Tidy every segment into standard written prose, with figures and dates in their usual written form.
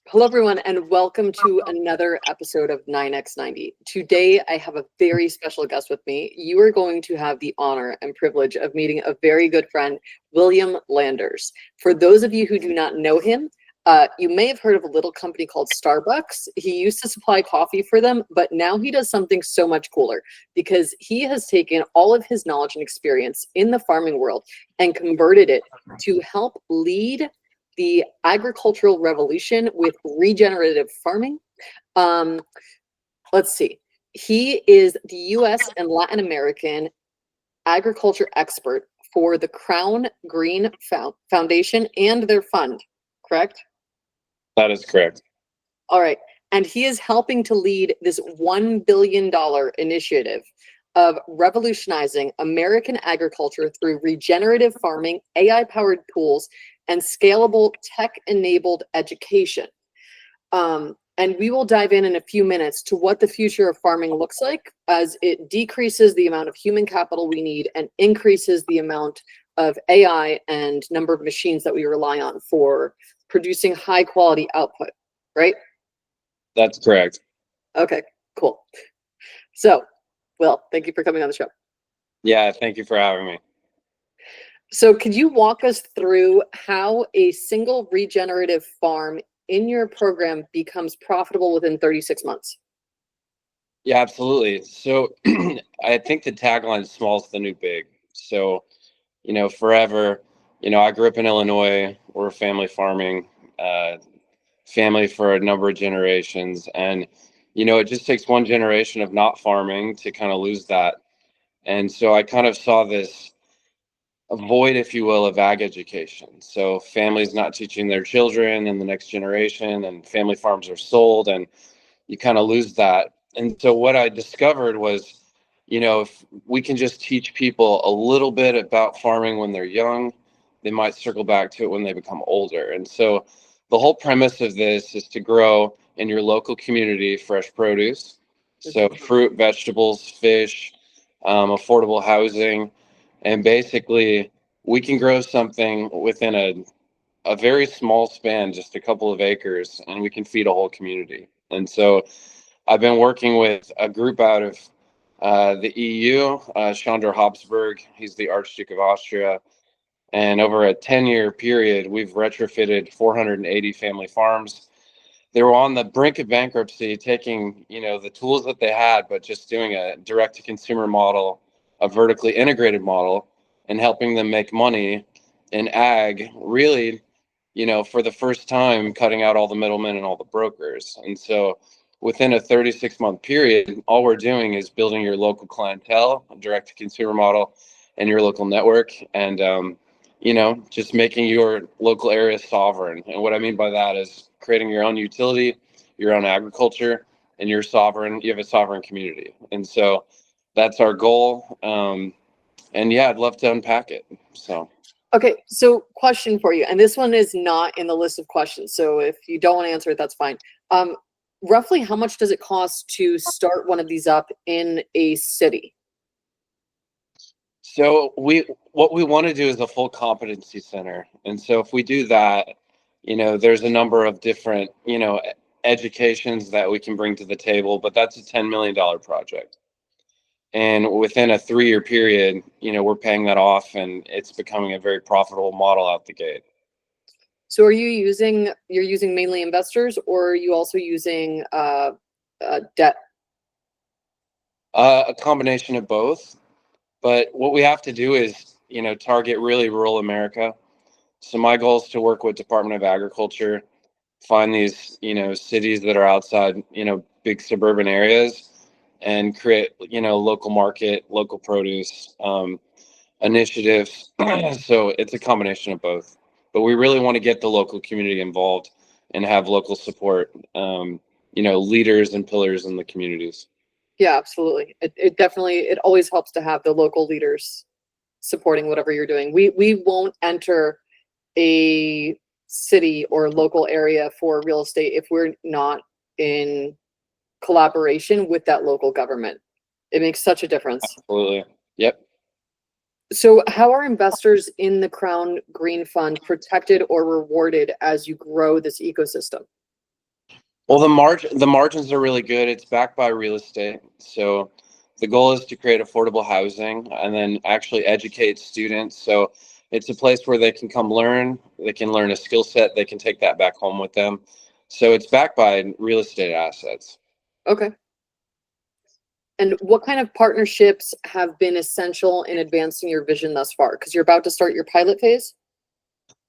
Hello, everyone, and welcome to another episode of 9x90. Today, I have a very special guest with me. You are going to have the honor and privilege of meeting a very good friend, William Landers. For those of you who do not know him, you may have heard of a little company called Starbucks. He used to supply coffee for them, but now he does something so much cooler because he has taken all of his knowledge and experience in the farming world and converted it to help lead the agricultural revolution with regenerative farming. Let's see. He is the US and Latin American agriculture expert for the Krown Green Foundation and their fund, correct? That is correct. All right. And he is helping to lead this $1 billion initiative of revolutionizing American agriculture through regenerative farming, AI-powered tools, and scalable tech-enabled education. And we will dive in a few minutes to what the future of farming looks like as it decreases the amount of human capital we need and increases the amount of AI and number of machines that we rely on for producing high quality output, right? That's correct. Okay, cool. So, Will, thank you for coming on the show. Yeah, thank you for having me. So could you walk us through how a single regenerative farm in your program becomes profitable within 36 months? Yeah, absolutely. So I think the tagline is small is the new big. So, forever, I grew up in Illinois. We're family farming, family for a number of generations. And, it just takes one generation of not farming to kind of lose that. And so I kind of saw this a void, if you will, of ag education. So families not teaching their children and the next generation, and family farms are sold, and you kind of lose that. And so what I discovered was, if we can just teach people a little bit about farming when they're young, they might circle back to it when they become older. And so the whole premise of this is to grow in your local community fresh produce. So fruit, vegetables, fish, affordable housing. And basically, we can grow something within a very small span, just a couple of acres, and we can feed a whole community. And so I've been working with a group out of the EU, Chandra Habsburg. He's the Archduke of Austria. And over a 10-year period, we've retrofitted 480 family farms. They were on the brink of bankruptcy, taking, the tools that they had, but just doing a direct-to-consumer model, a vertically integrated model, and helping them make money in ag, really, for the first time, cutting out all the middlemen and all the brokers. And so within a 36-month period, all we're doing is building your local clientele, a direct-to-consumer model, and your local network, and, just making your local area sovereign. And what I mean by that is creating your own utility, your own agriculture, and you're sovereign. You have a sovereign community. And so that's our goal. And yeah, I'd love to unpack it. So. Okay, so question for you, and this one is not in the list of questions, so if you don't want to answer it, that's fine. Roughly how much does it cost to start one of these up in a city? So what we want to do is a full competency center. And so if we do that, there's a number of different, educations that we can bring to the table, but that's a $10 million project. And within a 3-year period, we're paying that off, and it's becoming a very profitable model out the gate. So you're using mainly investors, or are you also using debt? A combination of both. But what we have to do is, target really rural America. So my goal is to work with Department of Agriculture, find these, cities that are outside, big suburban areas, and create, local market, local produce initiatives. So it's a combination of both. But we really want to get the local community involved and have local support, leaders and pillars in the communities. Yeah, absolutely. It definitely, it always helps to have the local leaders supporting whatever you're doing. We won't enter a city or local area for real estate if we're not in collaboration with that local government. It makes such a difference. Absolutely. Yep. So how are investors in the Krown Green Fund protected or rewarded as you grow this ecosystem? Well, the margins are really good. It's backed by real estate. So the goal is to create affordable housing and then actually educate students. So it's a place where they can come learn, they can learn a skill set, they can take that back home with them. So it's backed by real estate assets. Okay. And what kind of partnerships have been essential in advancing your vision thus far? Because you're about to start your pilot phase.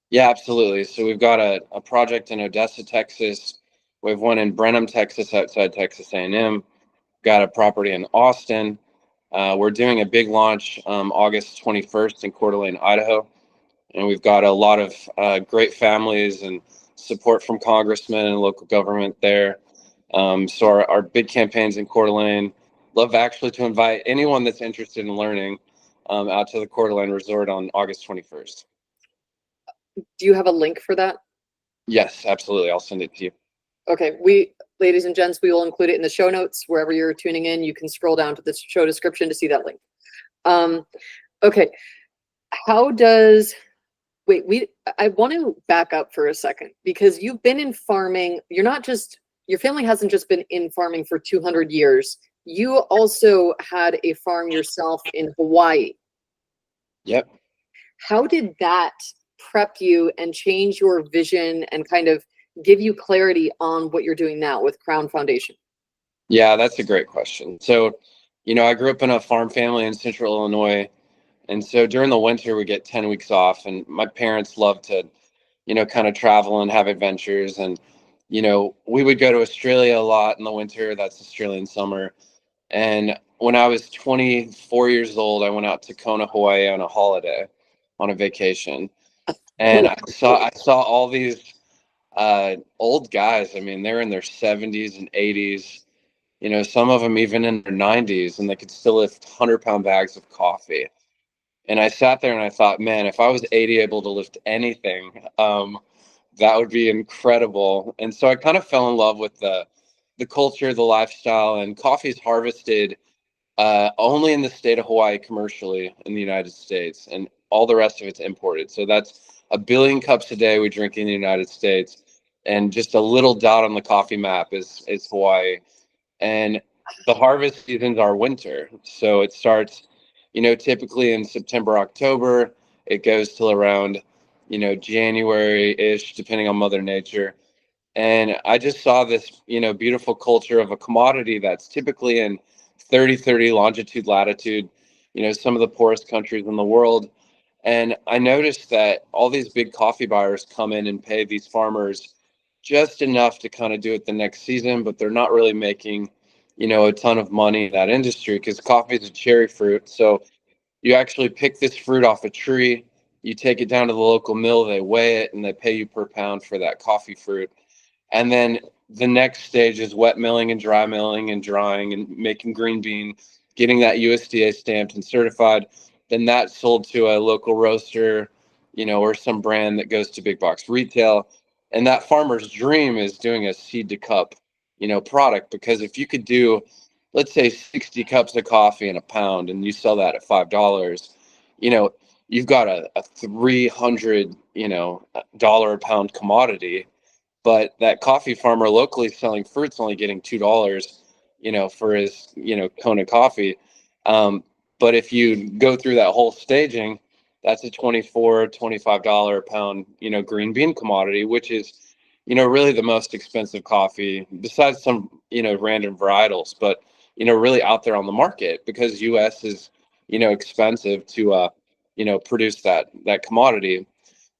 Yeah, absolutely. So we've got a project in Odessa, Texas. We have one in Brenham, Texas, outside Texas A&M. Got a property in Austin. We're doing a big launch August 21st in Coeur d'Alene, Idaho. And we've got a lot of great families and support from congressmen and local government there. So our big campaigns in Coeur d'Alene. Love actually to invite anyone that's interested in learning out to the Coeur d'Alene Resort on August 21st. Do you have a link for that? Yes, absolutely. I'll send it to you. Okay, ladies and gents, we will include it in the show notes. Wherever you're tuning in, you can scroll down to the show description to see that link. Okay, I want to back up for a second because you've been in farming. Your family hasn't just been in farming for 200 years. You also had a farm yourself in Hawaii. Yep. How did that prep you and change your vision and kind of give you clarity on what you're doing now with Krown Foundation? Yeah, that's a great question. So, I grew up in a farm family in central Illinois. And so during the winter, we get 10 weeks off. And my parents love to, kind of travel and have adventures. And, we would go to Australia a lot in the winter. That's Australian summer. And when I was 24 years old, I went out to Kona, Hawaii on a holiday, on a vacation. And I saw all these old guys. I mean, they're in their 70s and 80s. Some of them even in their 90s, and they could still lift 100-pound bags of coffee. And I sat there and I thought, man, if I was 80 able to lift anything, that would be incredible. And so I kind of fell in love with the culture, the lifestyle, and coffee is harvested only in the state of Hawaii commercially in the United States, and all the rest of it's imported. So that's 1 billion cups a day we drink in the United States, and just a little dot on the coffee map is Hawaii. And the harvest seasons are winter, so it starts, typically in September, October. It goes till around, January-ish, depending on Mother Nature. And I just saw this, beautiful culture of a commodity that's typically in 30-30 longitude, latitude, some of the poorest countries in the world. And I noticed that all these big coffee buyers come in and pay these farmers just enough to kind of do it the next season, but they're not really making, a ton of money in that industry because coffee is a cherry fruit. So you actually pick this fruit off a tree, you take it down to the local mill, they weigh it, and they pay you per pound for that coffee fruit. And then the next stage is wet milling and dry milling and drying and making green bean, getting that USDA stamped and certified. Then that's sold to a local roaster, or some brand that goes to big box retail. And that farmer's dream is doing a seed to cup, product. Because if you could do, let's say, 60 cups of coffee in a pound and you sell that at $5, you've got a 300, dollar a pound commodity. But that coffee farmer locally selling fruit's only getting $2, for his, Kona coffee. But if you go through that whole staging, that's a $24-25 a pound, green bean commodity, which is, really the most expensive coffee besides some, random varietals, but, really out there on the market because US is, expensive to, produce that commodity.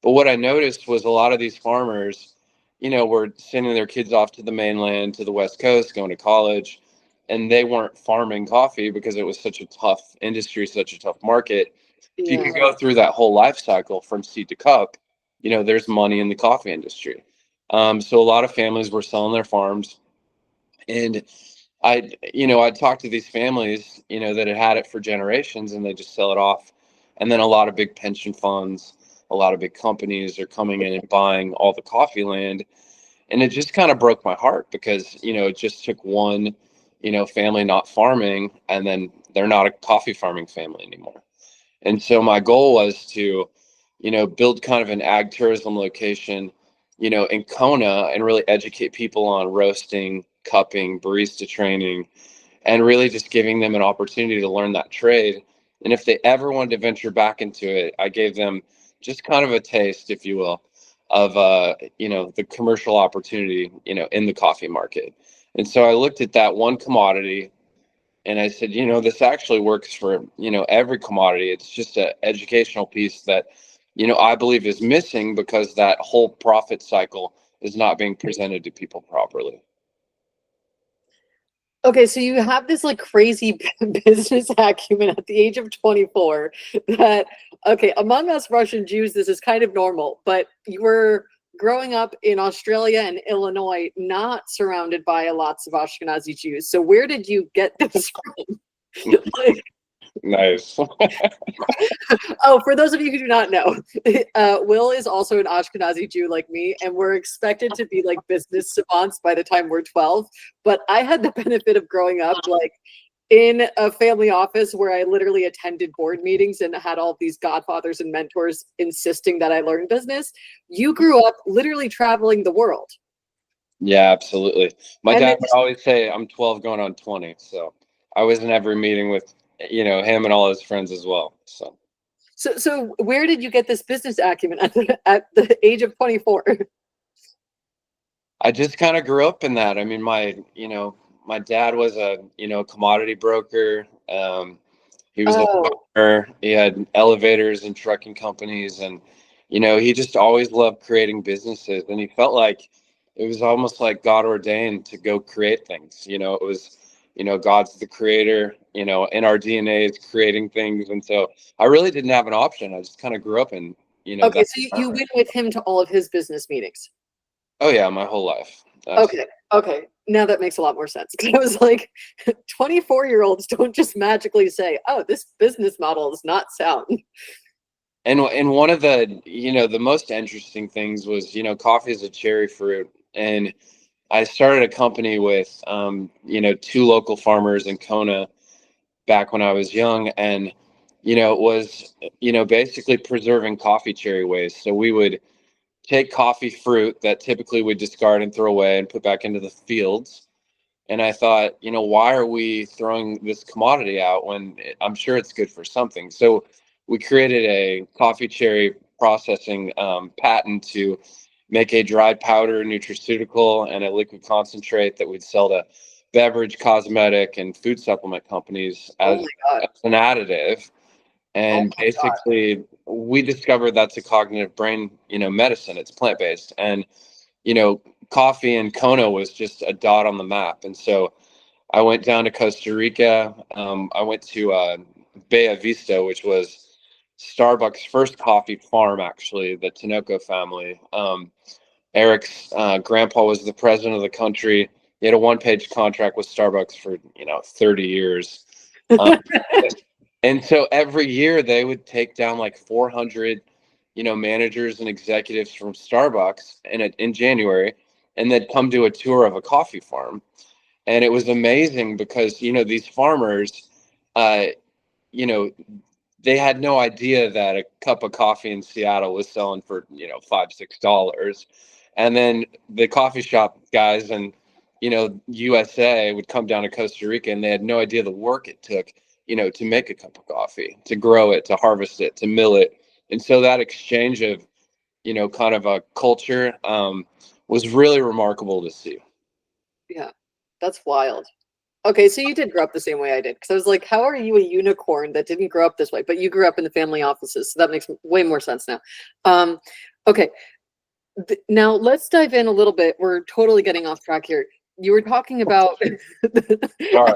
But what I noticed was a lot of these farmers, were sending their kids off to the mainland, to the West Coast, going to college, and they weren't farming coffee because it was such a tough industry, such a tough market. If you could go through that whole life cycle from seed to cup, there's money in the coffee industry. So a lot of families were selling their farms, and I talked to these families, that had had it for generations, and they just sell it off. And then a lot of big pension funds, a lot of big companies are coming in and buying all the coffee land. And it just kind of broke my heart because, it just took one, family not farming, and then they're not a coffee farming family anymore. And so my goal was to, build kind of an ag tourism location, in Kona, and really educate people on roasting, cupping, barista training, and really just giving them an opportunity to learn that trade. And if they ever wanted to venture back into it, I gave them just kind of a taste, if you will, of the commercial opportunity, in the coffee market. And so I looked at that one commodity and I said, this actually works for, every commodity. It's just an educational piece that, I believe is missing because that whole profit cycle is not being presented to people properly. Okay, so you have this like crazy business acumen at the age of 24 that, okay, among us Russian Jews, this is kind of normal, but you were growing up in Australia and Illinois, not surrounded by lots of Ashkenazi Jews. So where did you get this from? Like, Nice. oh, for those of you who do not know, Will is also an Ashkenazi Jew like me, and we're expected to be like business savants by the time we're 12. But I had the benefit of growing up like in a family office where I literally attended board meetings and had all these godfathers and mentors insisting that I learn business. You grew up literally traveling the world. Yeah, absolutely. My And dad then, would always say I'm 12 going on 20. So I was in every meeting with, him and all his friends as well. so where did you get this business acumen at the age of 24? I just kind of grew up in that. I mean, my dad was a, commodity broker. He was a Oh, farmer. He had elevators and trucking companies, and he just always loved creating businesses. And he felt like it was almost like God ordained to go create things. It was, God's the creator. In our DNA is creating things, and so I really didn't have an option. I just kind of grew up in, okay. that So you environment. went with him to all of his business meetings. Oh yeah, my whole life. Okay. Absolutely. Okay. Now that makes a lot more sense. Because I was like, 24-year-olds don't just magically say, oh, this business model is not sound. And one of the the most interesting things was coffee is a cherry fruit, and I started a company with two local farmers in Kona back when I was young, and it was basically preserving coffee cherry waste. So we would take coffee fruit that typically we'd discard and throw away and put back into the fields. And I thought, why are we throwing this commodity out when I'm sure it's good for something? So we created a coffee cherry processing patent to make a dry powder nutraceutical and a liquid concentrate that we'd sell to beverage, cosmetic, and food supplement companies Oh as, my God. as an additive. Oh And my God. basically, we discovered that's a cognitive brain, medicine. It's plant based, and you know, coffee in Kona was just a dot on the map. And so I went down to Costa Rica. I went to Bella Vista, which was Starbucks' first coffee farm, actually, the Tinoco family. Eric's grandpa was the president of the country. He had a one-page contract with Starbucks for 30 years. Um, and so every year they would take down like 400, managers and executives from Starbucks in January, and they'd come do a tour of a coffee farm. And it was amazing because, these farmers, uh, you know, they had no idea that a cup of coffee in Seattle was selling for, $5, $6. And then the coffee shop guys and, USA would come down to Costa Rica and they had no idea the work it took, to make a cup of coffee, to grow it, to harvest it, to mill it. And so that exchange of, kind of a culture was really remarkable to see. Yeah, that's wild. Okay, so you did grow up the same way I did. Because I was like, how are you a unicorn that didn't grow up this way? But you grew up in the family offices. So that makes way more sense now. Okay, now let's dive in a little bit. We're totally getting off track here. You were talking about Sorry.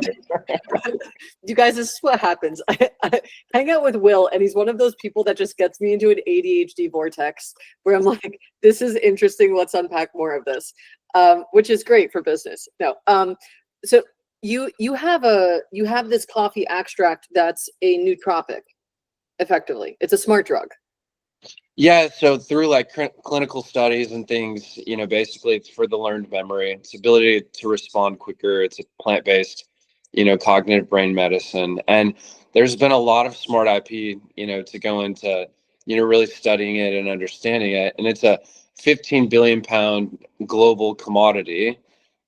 you guys, this is what happens. I hang out with Will, and he's one of those people that just gets me into an ADHD vortex where I'm like, this is interesting. Let's unpack more of this, which is great for business. No, so you have this coffee extract that's a nootropic, effectively. It's a smart drug. Yeah, so through like clinical studies and things, basically it's for the learned memory, it's ability to respond quicker. It's a plant-based, cognitive brain medicine. And there's been a lot of smart IP, to go into, really studying it and understanding it. And it's a 15 billion pound global commodity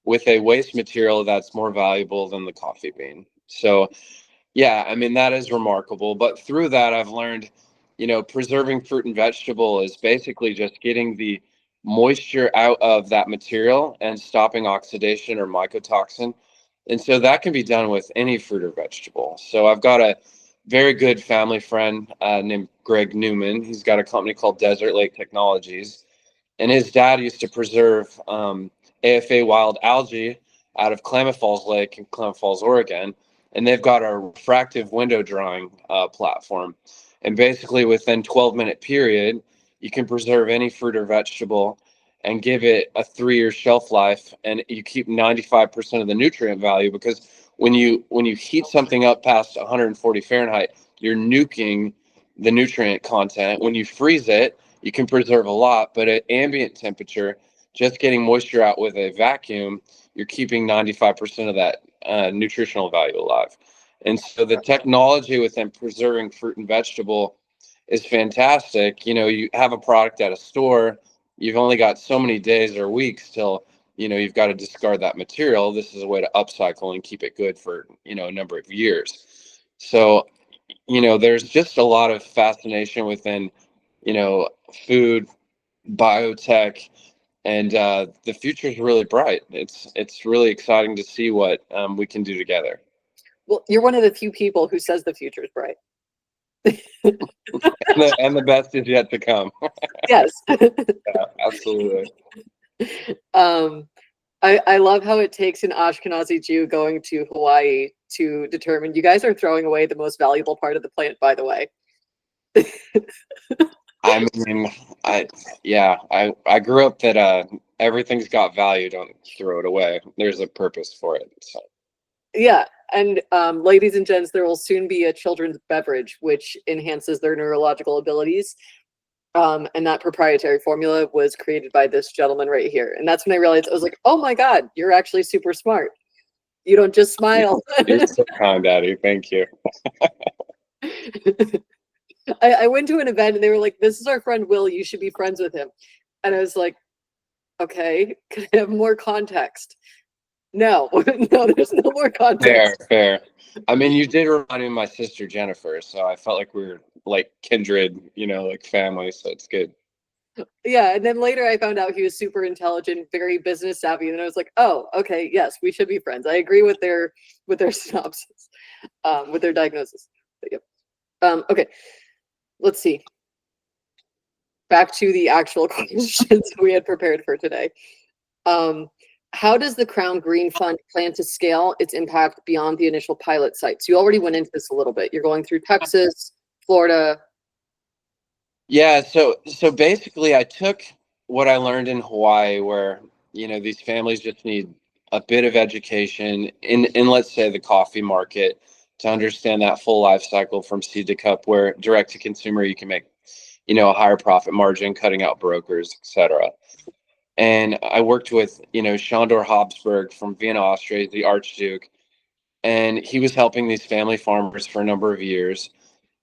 with a waste material that's more valuable than the coffee bean. So, yeah, I mean, that is remarkable. But through that, I've learned, preserving fruit and vegetable is basically just getting the moisture out of that material and stopping oxidation or mycotoxin. And so that can be done with any fruit or vegetable. So I've got a very good family friend named Greg Newman. He's got a company called Desert Lake Technologies. And his dad used to preserve AFA wild algae out of Klamath Falls Lake in Klamath Falls, Oregon. And they've got a refractive window drying platform. And basically within 12-minute period, you can preserve any fruit or vegetable and give it a 3-year shelf life, and you keep 95% of the nutrient value, because when you heat something up past 140 Fahrenheit, you're nuking the nutrient content. When you freeze it, you can preserve a lot, but at ambient temperature, just getting moisture out with a vacuum, you're keeping 95% of that nutritional value alive. And so the technology within preserving fruit and vegetable is fantastic. You have a product at a store, you've only got so many days or weeks till, you've got to discard that material. This is a way to upcycle and keep it good for, a number of years. So, there's just a lot of fascination within, food, biotech, and the future is really bright. It's really exciting to see what we can do together. Well, you're one of the few people who says the future is bright. And the best is yet to come. Yes. Yeah, absolutely. I love how it takes an Ashkenazi Jew going to Hawaii to determine you guys are throwing away the most valuable part of the plant, by the way. I mean, I grew up that everything's got value. Don't throw it away. There's a purpose for it. So. Yeah, and ladies and gents, there will soon be a children's beverage which enhances their neurological abilities. And that proprietary formula was created by this gentleman right here. And that's when I realized, I was like, oh my God, you're actually super smart. You don't just smile. You're so kind, Daddy. Thank you. I went to an event and they were like, this is our friend Will, you should be friends with him. And I was like, okay, can I have more context? No, no, there's no more context. Fair. I mean, you did remind me of my sister Jennifer, so I felt like we were like kindred, like family, so it's good. Yeah, and then later I found out he was super intelligent, very business savvy, and I was like, oh, okay, yes, we should be friends. I agree with their synopsis, with their diagnosis. But, yep. Okay, let's see. Back to the actual questions we had prepared for today. How does the Krown Green Fund plan to scale its impact beyond the initial pilot sites? You already went into this a little bit. You're going through Texas, Florida. Yeah, so basically I took what I learned in Hawaii, where, these families just need a bit of education in let's say the coffee market, to understand that full life cycle from seed to cup, where direct to consumer you can make, a higher profit margin, cutting out brokers, etc. And I worked with, Shandor Habsburg from Vienna, Austria, the Archduke, and he was helping these family farmers for a number of years.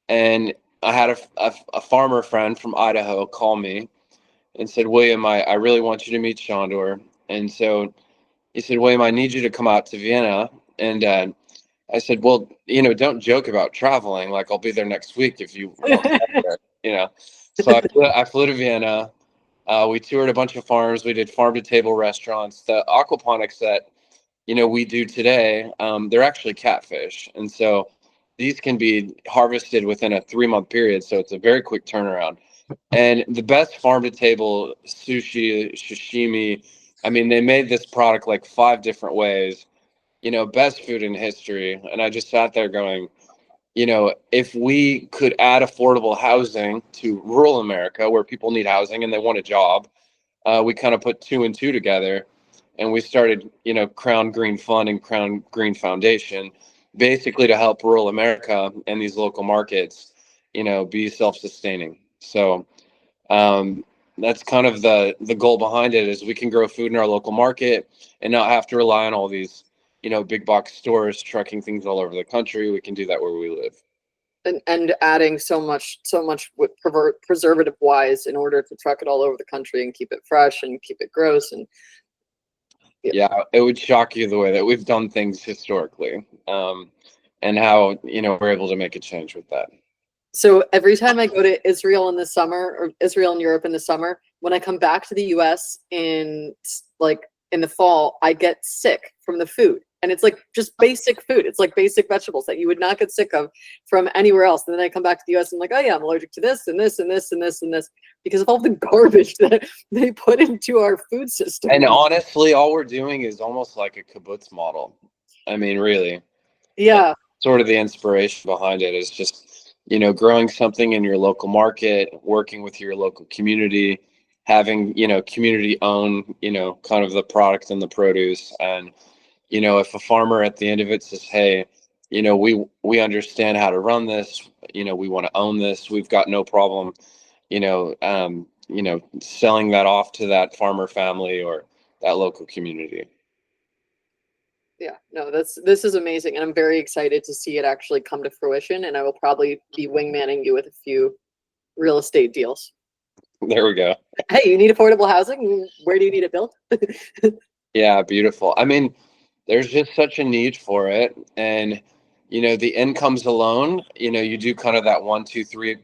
And I had a farmer friend from Idaho call me and said, William, I really want you to meet Shandor. And so he said, William, I need you to come out to Vienna. And I said, well, don't joke about traveling. Like, I'll be there next week if you want to come there, So I flew to Vienna. We toured a bunch of farms. We did farm to table restaurants. The aquaponics that, we do today, they're actually catfish. And so these can be harvested within a 3-month period. So it's a very quick turnaround. And the best farm to table sushi, sashimi. I mean, they made this product like 5 different ways, best food in history. And I just sat there going, if we could add affordable housing to rural America, where people need housing and they want a job, we kind of put 2 and 2 together, and we started, Krown Green Fund and Krown Green Foundation, basically to help rural America and these local markets, be self-sustaining. So that's kind of the goal behind it, is we can grow food in our local market and not have to rely on all these, big box stores trucking things all over the country. We can do that where we live. And adding so much with preservative wise in order to truck it all over the country and keep it fresh and keep it gross. And yeah, it would shock you the way that we've done things historically, and how we're able to make a change with that. so every time I go to Israel in the summer, or Israel and Europe in the summer, when I come back to the US in the fall, I get sick from the food. And it's like just basic food. It's like basic vegetables that you would not get sick of from anywhere else. And then I come back to the US and I'm like, oh yeah, I'm allergic to this and this and this and this and this because of all the garbage that they put into our food system. And honestly, all we're doing is almost like a kibbutz model. I mean, really. Yeah. Sort of the inspiration behind it is just, growing something in your local market, working with your local community, having, community own, kind of the product and the produce. And, if a farmer at the end of it says, hey, we understand how to run this, we want to own this, we've got no problem, selling that off to that farmer family or that local community. Yeah, no, this is amazing. And I'm very excited to see it actually come to fruition. And I will probably be wingmanning you with a few real estate deals. There we go. Hey, you need affordable housing? Where do you need it built? Yeah, beautiful. I mean, there's just such a need for it. And, the incomes alone, you do kind of that 1, 2, 3,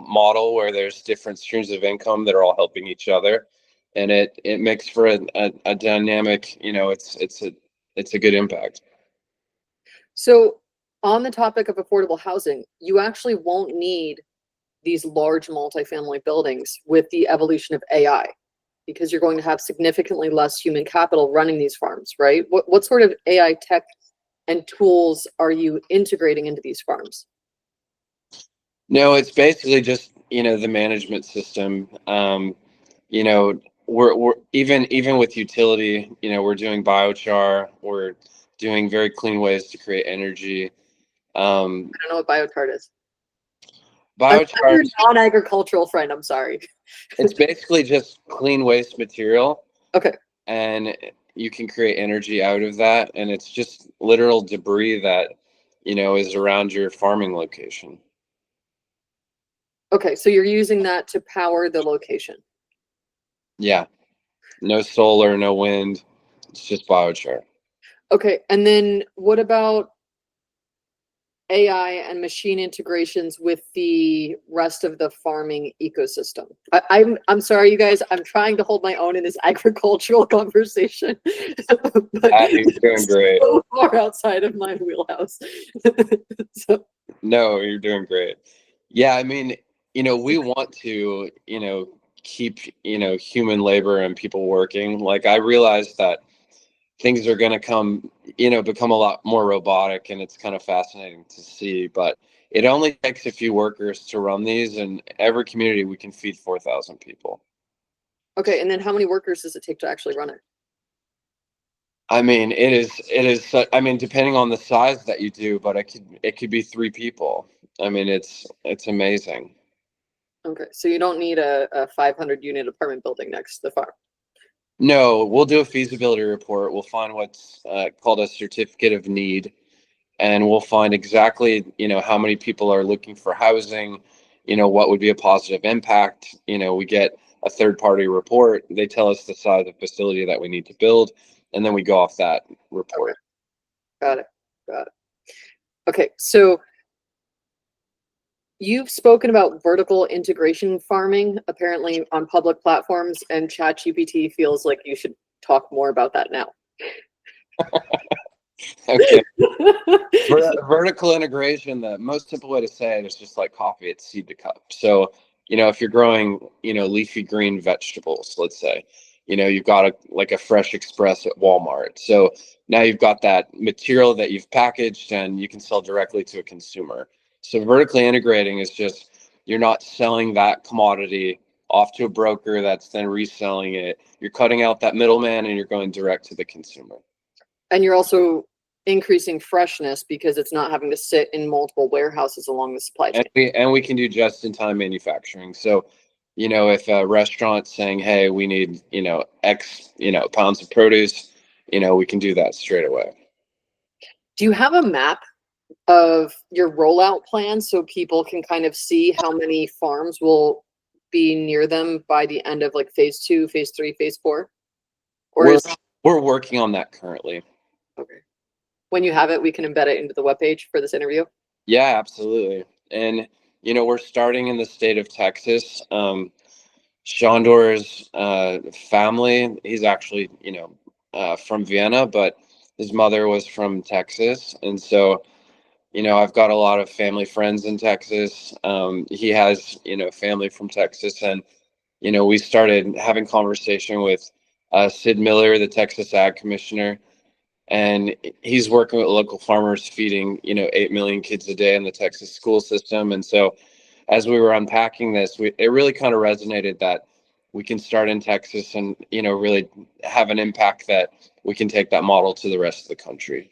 model where there's different streams of income that are all helping each other. And it makes for a dynamic, it's a good impact. So on the topic of affordable housing, you actually won't need these large multifamily buildings with the evolution of AI because you're going to have significantly less human capital running these farms, right? What sort of AI tech and tools are you integrating into these farms? No, it's basically just, the management system. We're even with utility, we're doing biochar, we're doing very clean ways to create energy. I don't know what biochar is. I'm Biochar, your non-agricultural friend. I'm sorry. it's basically just clean waste material. Okay. And you can create energy out of that. And it's just literal debris that, is around your farming location. Okay, so you're using that to power the location. Yeah. No solar, no wind. It's just biochar. Okay, and then what about AI and machine integrations with the rest of the farming ecosystem? I'm sorry, you guys. I'm trying to hold my own in this agricultural conversation, but You're doing great. So far outside of my wheelhouse. No, you're doing great. Yeah, I mean, we want to, keep, human labor and people working. Like I realize that things are going to become a lot more robotic, and it's kind of fascinating to see, but it only takes a few workers to run these, and every community we can feed 4,000 people. Okay, and then how many workers does it take to actually run it? I mean, it is, I mean, depending on the size that you do, but it could be 3 people. I mean, it's amazing. Okay, so you don't need a 500 unit apartment building next to the farm. No, we'll do a feasibility report. We'll find what's called a certificate of need, and we'll find exactly, how many people are looking for housing, what would be a positive impact. We get a third-party report. They tell us the size of facility that we need to build, and then we go off that report. Okay. Got it. Okay, so you've spoken about vertical integration farming, apparently on public platforms, and ChatGPT feels like you should talk more about that now. Okay. Vertical integration, the most simple way to say it is just like coffee, it's seed to cup. So, if you're growing, leafy green vegetables, let's say, you've got a fresh express at Walmart. So now you've got that material that you've packaged and you can sell directly to a consumer. So vertically integrating is just, you're not selling that commodity off to a broker that's then reselling it. You're cutting out that middleman and you're going direct to the consumer. And you're also increasing freshness because it's not having to sit in multiple warehouses along the supply chain. And we can do just-in-time manufacturing. So, if a restaurant's saying, hey, we need, X, pounds of produce, we can do that straight away. Do you have a map of your rollout plan so people can kind of see how many farms will be near them by the end of like phase 2, phase 3, phase 4? Or We're is we're working on that currently. okay. When you have it, we can embed it into the webpage for this interview. Yeah, absolutely. And we're starting in the state of Texas. Shondor's family, he's actually, from Vienna, but his mother was from Texas. And so, I've got a lot of family friends in Texas. He has, family from Texas. And, we started having conversation with Sid Miller, the Texas Ag Commissioner, and he's working with local farmers feeding 8 million kids a day in the Texas school system. And so as we were unpacking this, it really kind of resonated that we can start in Texas and really have an impact that we can take that model to the rest of the country.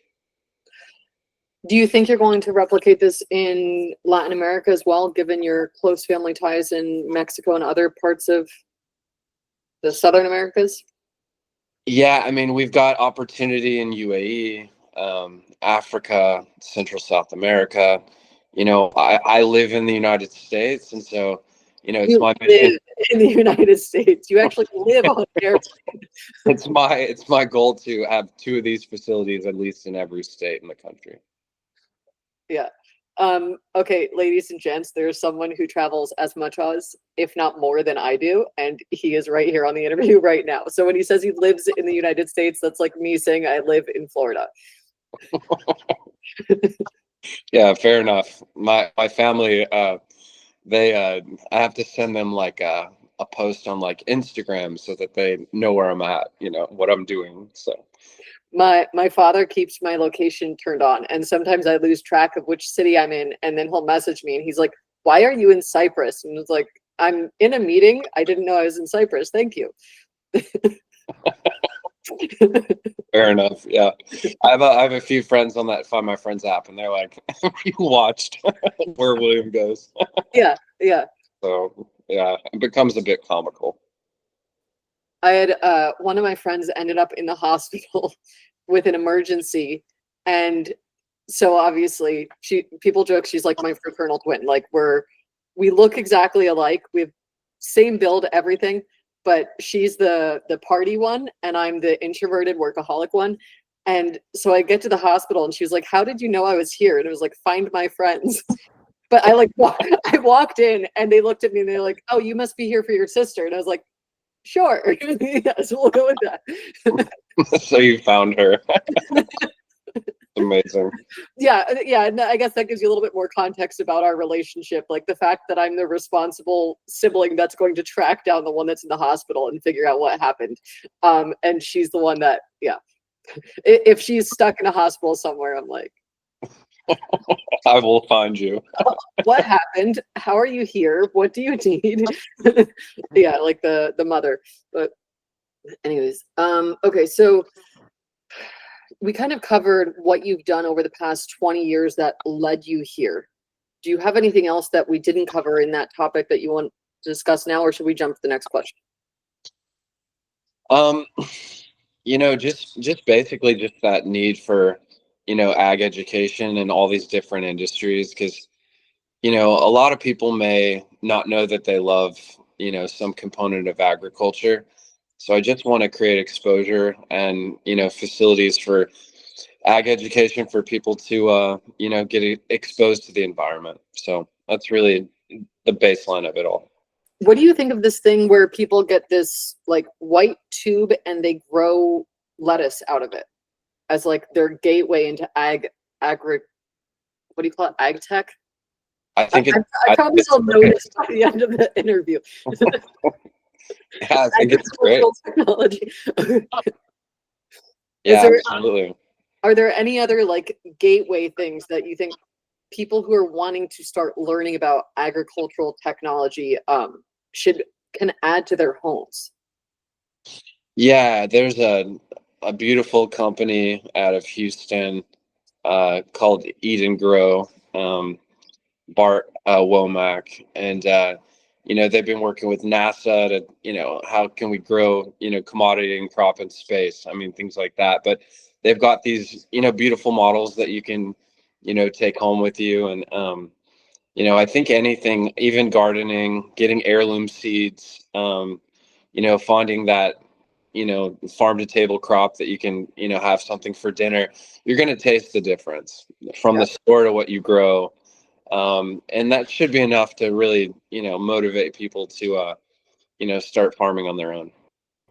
Do you think you're going to replicate this in Latin America as well, given your close family ties in Mexico and other parts of the Southern Americas? Yeah, I mean, we've got opportunity in UAE, Africa, Central South America. I live in the United States, and so, it's You my live mission. in the United States. You actually live on the airplane. It's my goal to have 2 of these facilities at least in every state in the country. Yeah. Okay, ladies and gents, there's someone who travels as much as, if not more than I do, and he is right here on the interview right now. So when he says he lives in the United States, that's like me saying I live in Florida. Yeah, fair enough. My family, I have to send them like a post on like Instagram so that they know where I'm at, what I'm doing. So My father keeps my location turned on, and sometimes I lose track of which city I'm in, and then he'll message me and he's like, "Why are you in Cyprus?" And it's like, "I'm in a meeting. I didn't know I was in Cyprus. Thank you." fair enough. Yeah, I have a few friends on that Find My Friends app, and they're like, "You watched where William goes." Yeah, yeah. So yeah, it becomes a bit comical. I had one of my friends ended up in the hospital with an emergency, and so obviously people joke she's like my fraternal twin. Like we look exactly alike. We have same build, everything, but she's the party one, and I'm the introverted workaholic one. And so I get to the hospital, and she was like, "How did you know I was here?" And it was like, "Find my friends." But I walked in, and they looked at me, and they're like, "Oh, you must be here for your sister." And I was like, "Sure, yes, we'll go with that." So you found her. Amazing. Yeah, and I guess that gives you a little bit more context about our relationship, like the fact that I'm the responsible sibling that's going to track down the one that's in the hospital and figure out what happened. And she's the one that, yeah, if she's stuck in a hospital somewhere, I'm like, I will find you. what happened? How are you here? What do you need? Yeah, like the mother. But anyways, okay, so we kind of covered what you've done over the past 20 years that led you here. Do you have anything else that we didn't cover in that topic that you want to discuss now, or should we jump to the next question? Um, just basically just that need for, ag education and all these different industries, because, a lot of people may not know that they love, some component of agriculture. So I just want to create exposure and, facilities for ag education for people to, get exposed to the environment. So that's really the baseline of it all. What do you think of this thing where people get this like white tube and they grow lettuce out of it as like their gateway into agri, what do you call it? Ag tech? I think it. I I think promise it's I'll great. notice by the end of the interview. Yeah, I think it's great. Agricultural technology. Is Yeah, there absolutely. Are there any other like gateway things that you think people who are wanting to start learning about agricultural technology should can add to their homes? Yeah, there's a beautiful company out of Houston called Eat and Grow, Bart Womack, and they've been working with NASA to how can we grow commodity and crop in space. I mean things like that. But they've got these, beautiful models that you can, take home with you. And, I think anything, even gardening, getting heirloom seeds, finding that, farm to table crop that you can, have something for dinner, you're going to taste the difference from the store to what you grow. And that should be enough to really, motivate people to, start farming on their own.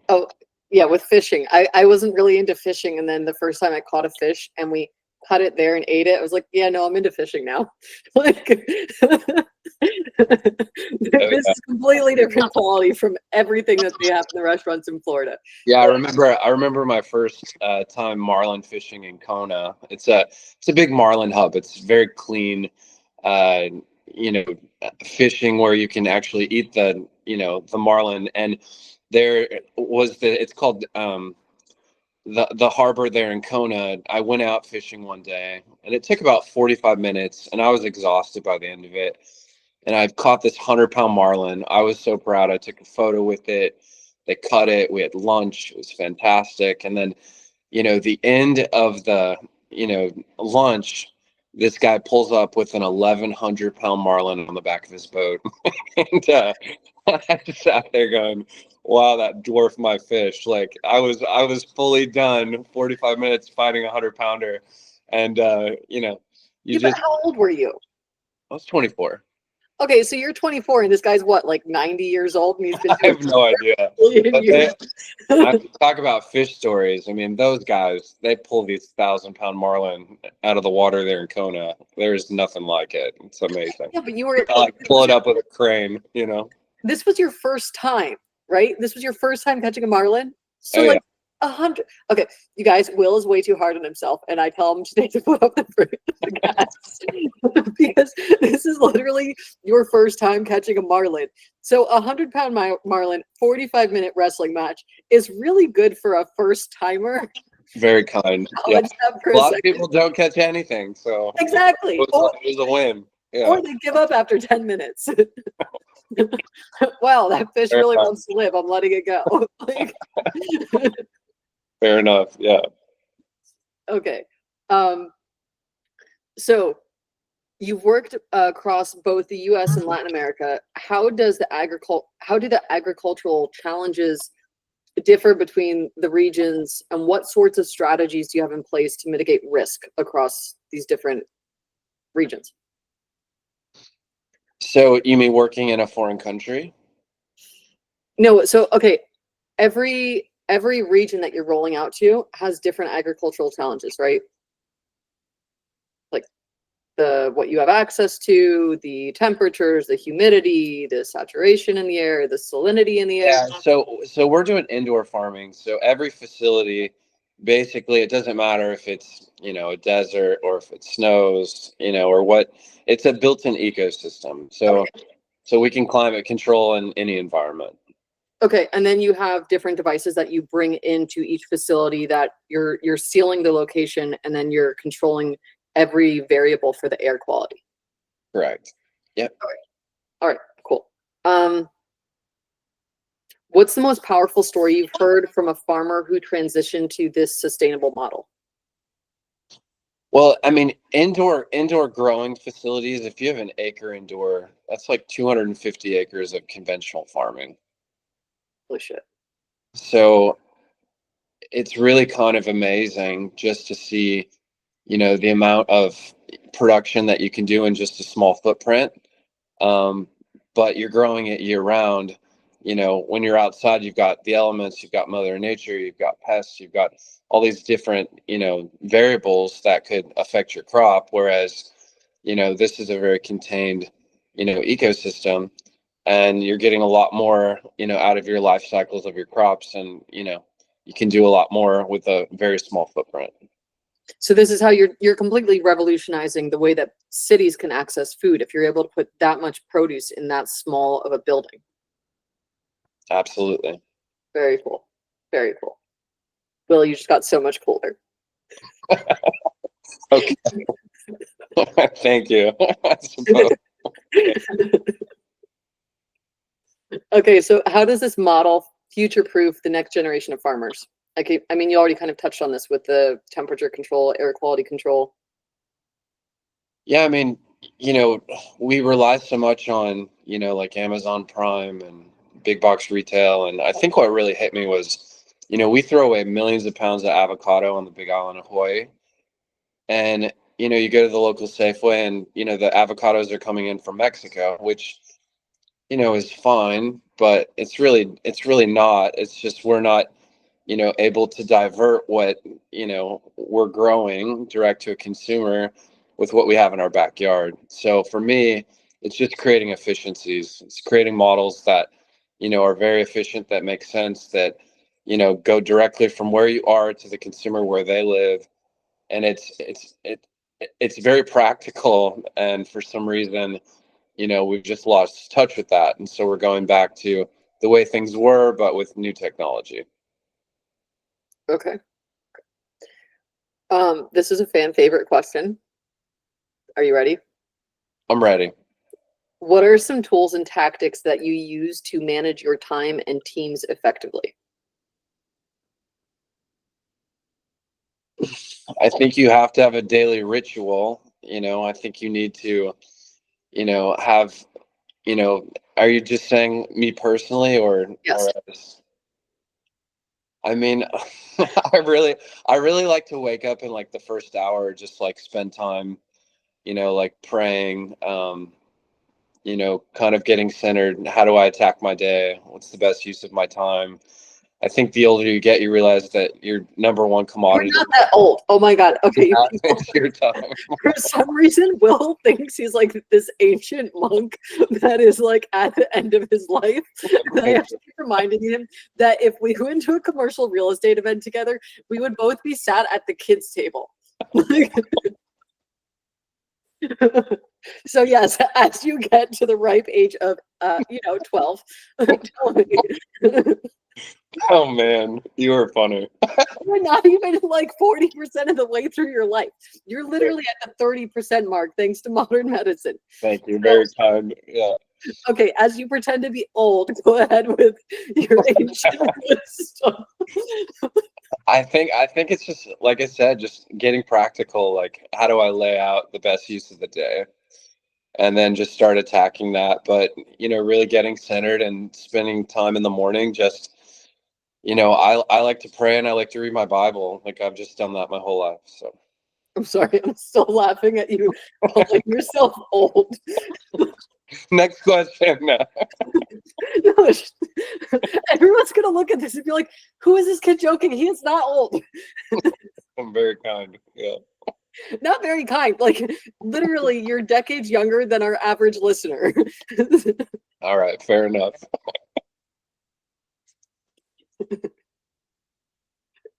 Oh, yeah, with fishing. I wasn't really into fishing, and then the first time I caught a fish and we cut it there and ate it, I was like, yeah, no, I'm into fishing now. Like, this is completely different quality from everything that they have in the restaurants in Florida. Yeah, I remember my first time marlin fishing in Kona. It's a big marlin hub. It's very clean, uh, you know, fishing where you can actually eat the marlin. And there was it's called the harbor there in Kona. I went out fishing one day, and it took about 45 minutes, and I was exhausted by the end of it. And I caught this 100-pound marlin. I was so proud. I took a photo with it. They cut it. We had lunch. It was fantastic. And then, the end of the, lunch, this guy pulls up with an 1,100-pound marlin on the back of his boat. And I just sat there going, wow, that dwarfed my fish. Like I was fully done 45 minutes fighting a 100-pounder. And, you But just, how old were you? I was 24. Okay, so you're 24 and this guy's what, like 90 years old, and he's been I doing have no idea. I could talk about fish stories. I mean, those guys, they pull these 1,000-pound marlin out of the water there in Kona. There's nothing like it. It's amazing. Yeah, but you were I pull it up with a crane, This was your first time, right? This was your first time catching a marlin? So Oh, like 100. Okay, you guys, Will is way too hard on himself, and I tell him today to put up the gas because this is literally your first time catching a marlin. So 100-pound marlin, 45-minute wrestling match is really good for a first timer. very kind. Yeah. A lot of people don't catch anything, so exactly. it was a win. Yeah. Or they give up after 10 minutes. Well, that fish really wants to live. I'm letting it go. Like, fair enough. Yeah. okay. So you've worked across both the US and Latin America. How do the agricultural challenges differ between the regions, and what sorts of strategies do you have in place to mitigate risk across these different regions? So you mean working in a foreign country? No, so okay, every region that you're rolling out to has different agricultural challenges, right? Like what you have access to, the temperatures, the humidity, the saturation in the air, the salinity in the air. Yeah, so we're doing indoor farming. So every facility, basically, it doesn't matter if it's, a desert or if it snows, or what, it's a built-in ecosystem. So we can climate control in any environment. Okay, and then you have different devices that you bring into each facility that you're sealing the location, and then you're controlling every variable for the air quality. Correct. Yep. All right, cool. What's the most powerful story you've heard from a farmer who transitioned to this sustainable model? Well, I mean, indoor growing facilities, if you have an acre indoor, that's like 250 acres of conventional farming. Holy shit. So it's really kind of amazing just to see, the amount of production that you can do in just a small footprint. But you're growing it year round. When you're outside, you've got the elements, you've got Mother Nature, you've got pests, you've got all these different, variables that could affect your crop. Whereas, this is a very contained, ecosystem, and you're getting a lot more, out of your life cycles of your crops. And, you can do a lot more with a very small footprint. So this is how you're completely revolutionizing the way that cities can access food if you're able to put that much produce in that small of a building. Absolutely. Very cool. Very cool. Will, you just got so much cooler. Okay. Thank you. I suppose. Okay, so how does this model future-proof the next generation of farmers? Okay, I mean, you already kind of touched on this with the temperature control, air quality control. Yeah, I mean, we rely so much on, like Amazon Prime and big box retail. And I think what really hit me was, we throw away millions of pounds of avocado on the Big Island of Hawaii. And, you go to the local Safeway and, the avocados are coming in from Mexico, which, is fine, but it's really not. It's just we're not, able to divert what, we're growing direct to a consumer with what we have in our backyard. So for me, it's just creating efficiencies. It's creating models that, are very efficient, that make sense, that, go directly from where you are to the consumer where they live. And it's very practical. And for some reason, we've just lost touch with that. And so we're going back to the way things were, but with new technology. Okay. This is a fan favorite question. Are you ready? I'm ready. What are some tools and tactics that you use to manage your time and teams effectively? I think you have to have a daily ritual. I think you need to, have, are you just saying me personally Yes. I mean, I really like to wake up in like the first hour, just like spend time, like praying, kind of getting centered. How do I attack my day? What's the best use of my time? I think the older you get, you realize that your number one You're commodity not that old. Oh my God. Okay. is your time. For some reason, Will thinks he's like this ancient monk that is like at the end of his life. And I have to keep reminding him that if we went to a commercial real estate event together, we would both be sat at the kids' table. So yes, as you get to the ripe age of 12, tell me. Oh man, you are funny. You're not even like 40% of the way through your life. You're literally at the 30% mark thanks to modern medicine. Thank you. Very kind. Yeah. Okay, as you pretend to be old, go ahead with your ancient wisdom. I think it's just like I said, just getting practical. Like, how do I lay out the best use of the day, and then just start attacking that. But really getting centered and spending time in the morning. Just I like to pray and I like to read my Bible. Like I've just done that my whole life. So I'm sorry, I'm still laughing at you calling yourself old. next question. No, everyone's gonna look at this and be like, "Who is this kid joking? He is not old." I'm very kind. Yeah. Not very kind. Like literally, you're decades younger than our average listener. All right. Fair enough.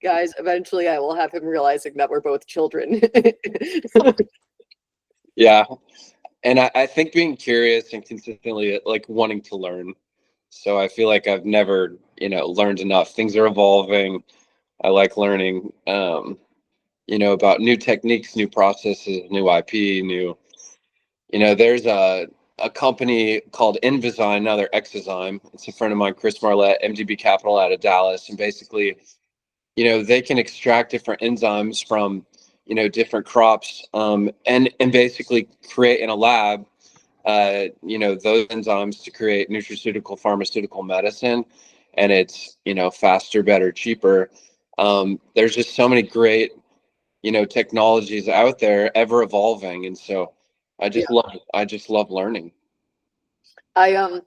Guys, eventually I will have him realizing that we're both children. Yeah. And I think being curious and consistently like wanting to learn. So I feel like I've never, learned enough. Things are evolving. I like learning, about new techniques, new processes, new IP, there's a company called Invizyme, now they're Exozyme. It's a friend of mine, Chris Marlette, MDB Capital out of Dallas. And basically, they can extract different enzymes from, different crops, and basically create in a lab, those enzymes to create nutraceutical pharmaceutical medicine. And it's, faster, better, cheaper. There's just so many great, technologies out there ever evolving. And so Yeah. I just love learning. I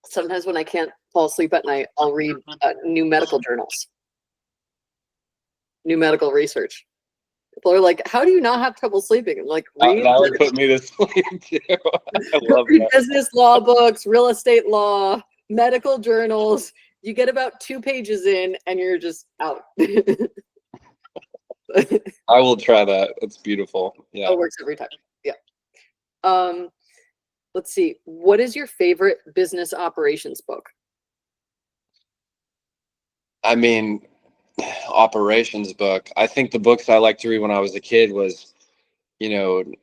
sometimes when I can't fall asleep at night, I'll read new medical journals, new medical research. People are like, "How do you not have trouble sleeping?" I'm like, read, That would put me to sleep too. I love read that. business law books, real estate law, medical journals. You get about 2 pages in, and you're just out. I will try that. It's beautiful. Yeah. It works every time. Yeah. Let's see. What is your favorite business operations book? I mean, operations book. I think the books I liked to read when I was a kid was,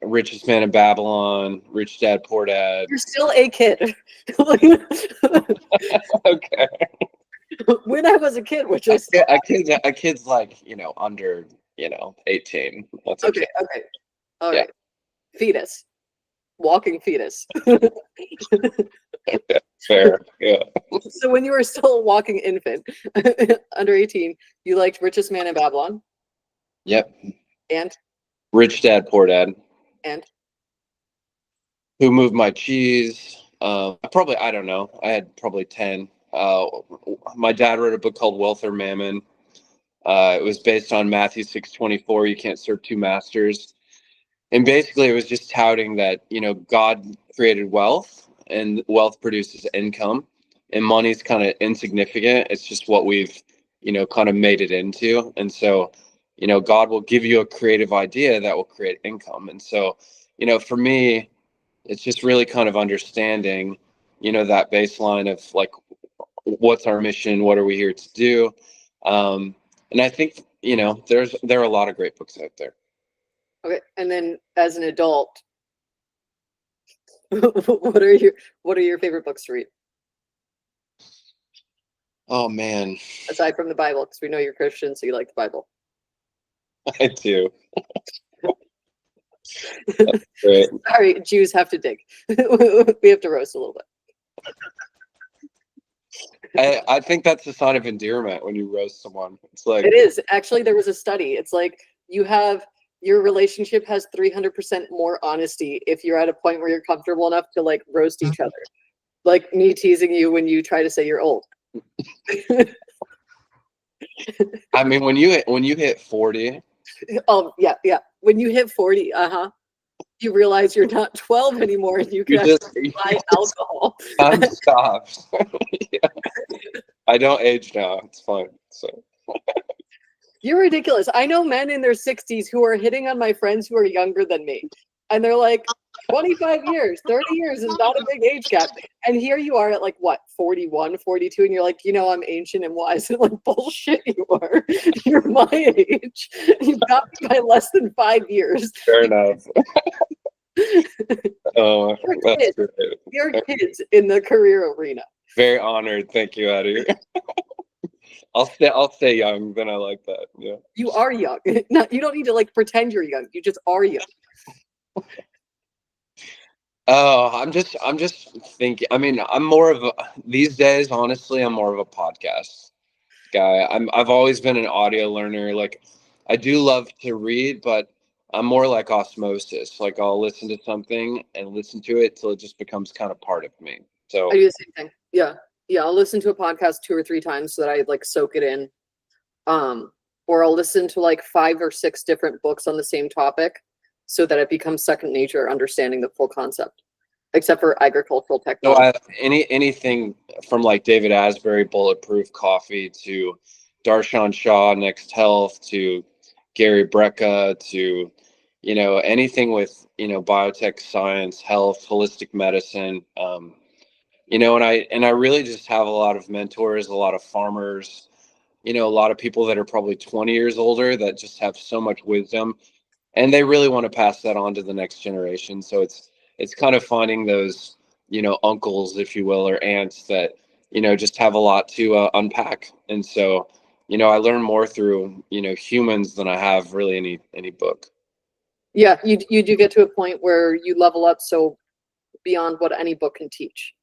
Richest Man in Babylon, Rich Dad Poor Dad. You're still a kid. Okay. When I was a kid, which is a kid's like, under, 18. That's a okay. kid. Okay. All Yeah. right. Fetus. Walking fetus. Okay. Fair. Yeah. So when you were still a walking infant, under 18, you liked Richest Man in Babylon Yep. and Rich Dad, Poor Dad. and Who Moved My Cheese? I don't know. I had probably 10. My dad wrote a book called Wealth or Mammon. It was based on Matthew 6:24. You can't serve two masters. And basically, it was just touting that, God created wealth and wealth produces income, and money's kind of insignificant. It's just what we've, kind of made it into. And so, God will give you a creative idea that will create income. And so, for me, it's just really kind of understanding, that baseline of like, what's our mission? What are we here to do? And I think, there are a lot of great books out there. okay. And then as an adult, what are your favorite books to read Oh man, aside from the Bible? Because we know you're Christian, so you like the Bible. I do. Great. Sorry, Jews have to dig. We have to roast a little bit. I think that's a sign of endearment when you roast someone. It's like, It is. Actually, there was a study. It's like your relationship has 300% more honesty if you're at a point where you're comfortable enough to like roast each other. Like me teasing you when you try to say you're old. I mean, when you hit 40, Oh, yeah, yeah. When you hit 40, you realize you're not 12 anymore and you can actually buy alcohol. time stops. Yeah. I don't age now. It's fine. So You're ridiculous. I know men in their 60s who are hitting on my friends who are younger than me. And they're like, 25 years, 30 years is not a big age gap. And here you are at like, what, 41, 42, and you're like, I'm ancient and wise. And like, bullshit you are. You're my age. You got me by less than 5 years. fair enough. Oh, that's great. You're kids in the career arena. Very honored. Thank you, Addie. I'll stay young. Then I like that. Yeah. You are young. You don't need to like pretend you're young. You just are young. Oh, I'm just thinking. I mean, these days, honestly, I'm more of a podcast guy. I've always been an audio learner. Like, I do love to read, but I'm more like osmosis. Like, I'll listen to something and listen to it till it just becomes kind of part of me. So I do the same thing. Yeah. Yeah. I'll listen to a podcast 2 or 3 times so that I like soak it in. Or I'll listen to like 5 or 6 different books on the same topic so that it becomes second nature, understanding the full concept, except for agricultural So technology. anything from like David Asbury, Bulletproof Coffee, to Darshan Shah, Next Health, to Gary Brecka, to anything with biotech science, health, holistic medicine. And I really just have a lot of mentors, a lot of farmers, a lot of people that are probably 20 years older that just have so much wisdom, and they really want to pass that on to the next generation. So it's kind of finding those uncles, if you will, or aunts that just have a lot to unpack. And so I learn more through humans than I have really any book. Yeah, you do get to a point where you level up so beyond what any book can teach.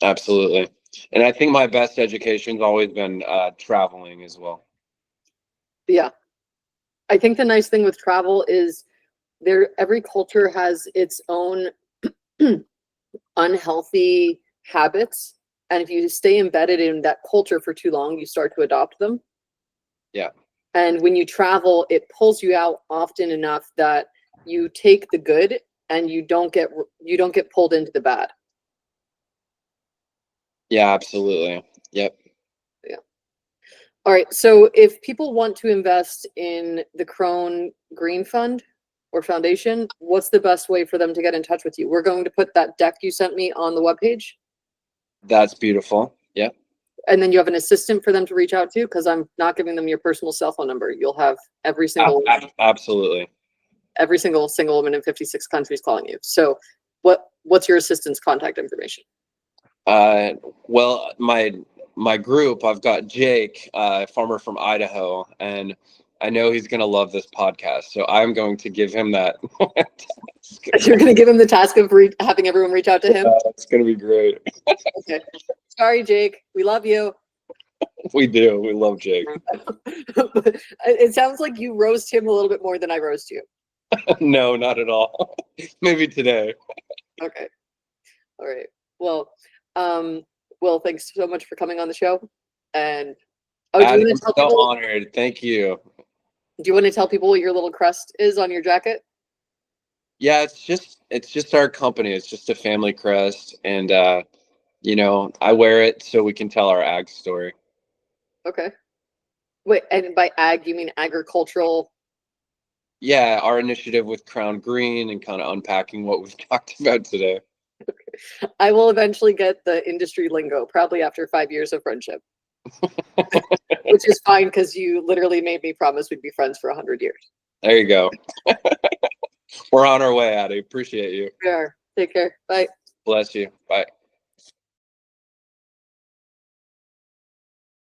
Absolutely. And I think my best education's always been traveling as well. Yeah. I think the nice thing with travel is every culture has its own unhealthy habits. And if you stay embedded in that culture for too long, you start to adopt them. Yeah. And when you travel, it pulls you out often enough that you take the good and you don't get pulled into the bad. Yeah, absolutely. Yep. Yeah. All right. So if people want to invest in the Krown Green Fund or Foundation, what's the best way for them to get in touch with you? We're going to put that deck you sent me on the webpage. That's beautiful. Yep. And then you have an assistant for them to reach out to, because I'm not giving them your personal cell phone number. You'll have every single Absolutely. single woman in 56 countries calling you. So what's your assistant's contact information? Uh, well, my group, I've got Jake, farmer from Idaho, and I know he's going to love this podcast. So I'm going to give him that. You're going to give him the task of having everyone reach out to him? It's going to be great. Okay. Sorry, Jake. We love you. We do. We love Jake. It sounds like you roast him a little bit more than I roast you. No, not at all. Maybe today. Okay. All right. Well, thanks so much for coming on the show. And do you I'm want to tell so people? honored. Thank you. Do you want to tell people what your little crest is on your jacket? Yeah, it's just our company. It's just a family crest, and I wear it so we can tell our ag story. Okay. Wait, and by ag, you mean agricultural? Yeah, our initiative with Krown Green and kind of unpacking what we've talked about today. I will eventually get the industry lingo, probably after 5 years of friendship. Which is fine because you literally made me promise we'd be friends for 100 years. There you go. We're on our way, Addie. Appreciate you. We are. Take care. Bye. Bless you. Bye.